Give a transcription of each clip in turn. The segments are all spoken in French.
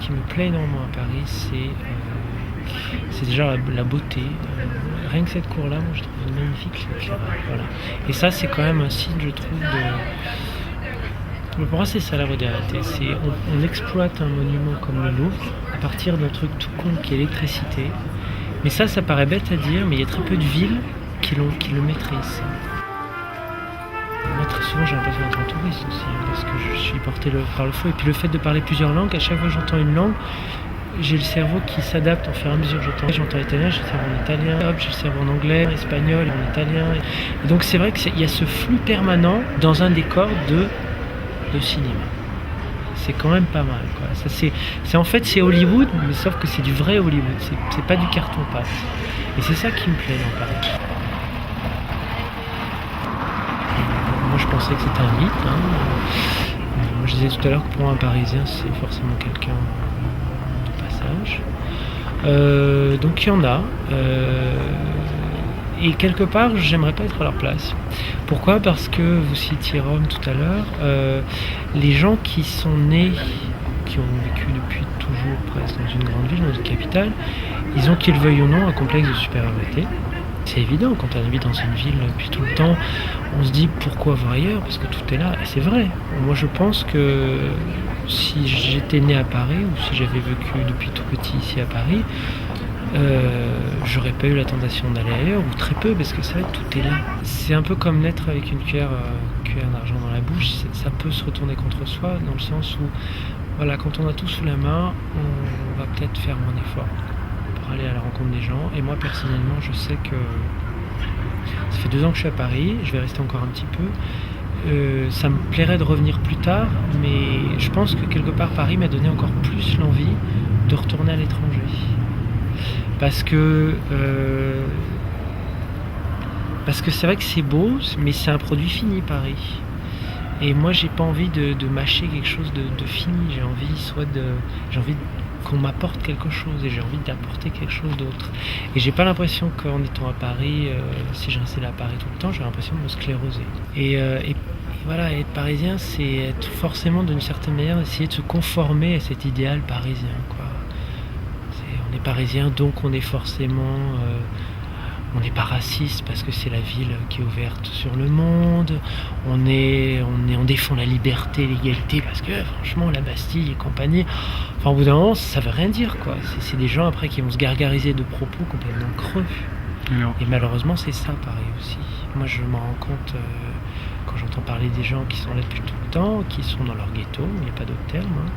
qui me plaît énormément à Paris, c'est déjà la beauté. Rien que cette cour-là, moi je trouve magnifique l'éclairage. Voilà. Et ça, c'est quand même un signe, je trouve, pour moi, c'est ça la modernité. On exploite un monument comme le Louvre à partir d'un truc tout con qui est l'électricité. Mais ça paraît bête à dire, mais il y a très peu de villes qui le maîtrisent. Moi, très souvent, j'ai l'impression d'être un touriste aussi, parce que je suis porté par le feu. Et puis le fait de parler plusieurs langues, à chaque fois que j'entends une langue, j'ai le cerveau qui s'adapte au fur et à mesure. J'entends italien, j'ai le cerveau en italien, j'ai le cerveau en anglais, en espagnol, en italien. Et donc c'est vrai qu'il y a ce flux permanent dans un décor de cinéma. C'est quand même pas mal, quoi. Ça, c'est Hollywood, mais sauf que c'est du vrai Hollywood. C'est pas du carton-pâte. Et c'est ça qui me plaît dans Paris. Moi, je pensais que c'était un mythe. Moi, je disais tout à l'heure que pour un Parisien, c'est forcément quelqu'un de passage. Donc il y en a. Et quelque part, j'aimerais pas être à leur place. Pourquoi ? Parce que vous citiez Rome tout à l'heure. Les gens qui sont nés, qui ont vécu depuis toujours presque dans une grande ville, dans une capitale, ils ont, qu'ils le veuillent ou non, un complexe de supériorité. C'est évident, quand on habite dans une ville depuis tout le temps, on se dit pourquoi voir ailleurs, parce que tout est là, et c'est vrai. Moi je pense que si j'étais né à Paris, ou si j'avais vécu depuis tout petit ici à Paris, j'aurais pas eu la tentation d'aller ailleurs, ou très peu, parce que c'est vrai, tout est là. C'est un peu comme naître avec une cuillère d'argent dans la bouche, ça peut se retourner contre soi, dans le sens où, voilà, quand on a tout sous la main, on va peut-être faire moins d'efforts pour aller à la rencontre des gens. Et moi personnellement, je sais que ça fait 2 ans que je suis à Paris, je vais rester encore un petit peu. Ça me plairait de revenir plus tard, mais je pense que quelque part Paris m'a donné encore plus l'envie de retourner à l'étranger. Parce que c'est vrai que c'est beau, mais c'est un produit fini, Paris. Et moi, j'ai pas envie de mâcher quelque chose de fini. J'ai envie qu'on m'apporte quelque chose, et j'ai envie d'apporter quelque chose d'autre. Et j'ai pas l'impression qu'en étant à Paris, si je restais là à Paris tout le temps, j'ai l'impression de me scléroser. Et voilà, être parisien, c'est être forcément, d'une certaine manière, essayer de se conformer à cet idéal parisien, quoi. On est parisien, donc on est forcément... on n'est pas raciste parce que c'est la ville qui est ouverte sur le monde. On défend la liberté, l'égalité parce que franchement la Bastille et compagnie. Enfin au bout d'un moment ça veut rien dire, quoi. C'est des gens après qui vont se gargariser de propos complètement creux. Alors. Et malheureusement c'est ça Paris aussi. Moi je m'en rends compte quand j'entends parler des gens qui sont là depuis tout le temps, qui sont dans leur ghetto, il n'y a pas d'autre terme.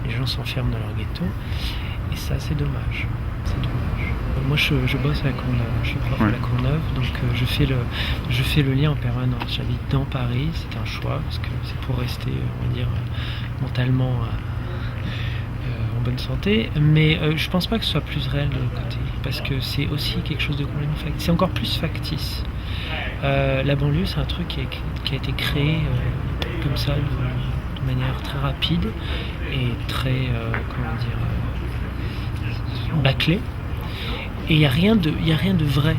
Les gens s'enferment dans leur ghetto. Et ça c'est dommage. C'est dommage. Moi je bosse à la Courneuve, je suis prof à la Courneuve, donc je fais le lien en permanence. J'habite dans Paris, c'est un choix, parce que c'est pour rester, on va dire, mentalement en bonne santé, mais je pense pas que ce soit plus réel de l'autre côté, parce que c'est aussi quelque chose de complètement factice, c'est encore plus factice. La banlieue c'est un truc qui a été créé comme ça, de manière très rapide et très, bâclée. Et il n'y a rien de vrai.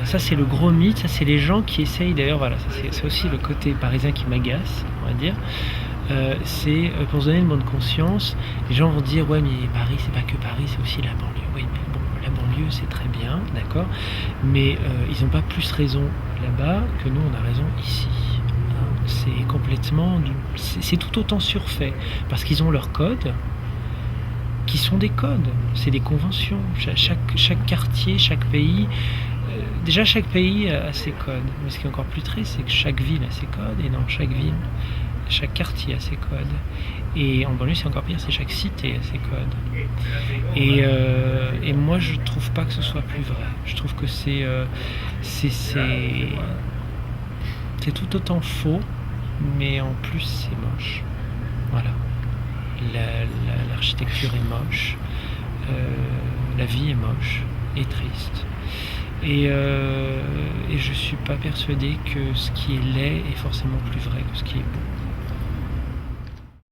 Ça c'est le gros mythe, ça c'est les gens qui essayent, d'ailleurs voilà, c'est aussi le côté parisien qui m'agace, on va dire. C'est pour se donner une bonne conscience, les gens vont dire ouais mais Paris c'est pas que Paris, c'est aussi la banlieue. Oui mais bon, la banlieue c'est très bien, d'accord, mais ils n'ont pas plus raison là-bas que nous on a raison ici. C'est complètement, c'est tout autant surfait, parce qu'ils ont leurs codes, qui sont des codes, c'est des conventions. Chaque quartier, chaque pays, déjà chaque pays a ses codes. Mais ce qui est encore plus triste, c'est que chaque ville a ses codes, et non, chaque quartier a ses codes. Et en banlieue, c'est encore pire, c'est chaque cité a ses codes. Et moi, je trouve pas que ce soit plus vrai. Je trouve que c'est tout autant faux, mais en plus, c'est moche. Voilà. L'architecture est moche, la vie est moche et triste. Et je suis pas persuadé que ce qui est laid est forcément plus vrai que ce qui est beau.